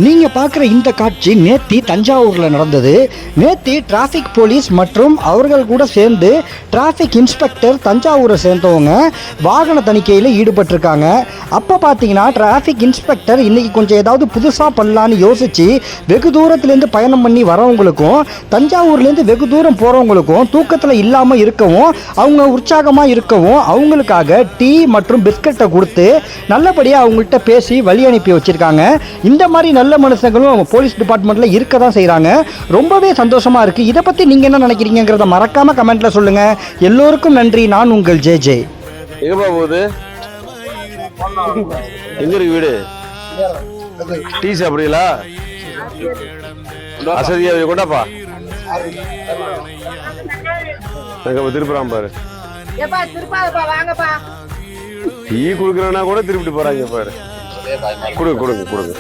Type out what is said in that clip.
நீங்க பார்க்குற இந்த காட்சி நேத்தி தஞ்சாவூர்ல நடந்தது. நேத்தி டிராஃபிக் போலீஸ் மற்றும் அவர்கள் கூட சேர்ந்து டிராஃபிக் இன்ஸ்பெக்டர் தஞ்சாவூரை சேர்ந்தவங்க வாகன தணிக்கையில் ஈடுபட்டிருக்காங்க. அப்போ பார்த்தீங்கன்னா டிராஃபிக் இன்ஸ்பெக்டர் இன்னைக்கு கொஞ்சம் ஏதாவது புதுசாக பண்ணலான்னு யோசிச்சு வெகு தூரத்துலேருந்து பயணம் பண்ணி வரவங்களுக்கும் தஞ்சாவூர்லேருந்து வெகு தூரம் போகிறவங்களுக்கும் தூக்கத்தில் இல்லாமல் இருக்கவும் அவங்க உற்சாகமாக இருக்கவும் அவங்களுக்காக டீ மற்றும் பிஸ்கட்டை கொடுத்து நல்லபடியாக அவங்கள்ட்ட பேசி வழி அனுப்பி வச்சுருக்காங்க. இந்த மாதிரி நல்ல மனுஷங்களும் போலீஸ் டிபார்ட்மெண்ட்ல இருக்க தான் செய்கிறாங்க. ரொம்பவே சந்தோஷமா இருக்கு. இதை பற்றி நீங்கள் என்ன நினைக்கிறீங்கிறத மறக்காம கமெண்ட்ல சொல்லுங்க. எல்லோருக்கும் நன்றி. நான் உங்கள் ஜே. எங்கப்பா போகுது? எங்க இருக்கு வீடு? டீ சாப்பிடுறீங்களா? அசதியா கொண்டாப்பா. திருப்புறான் பாரு. டீ குடுக்கறனா கூட திருப்பிட்டு போறாங்க பாரு. கொடுங்க கொடுங்க கொடுங்க.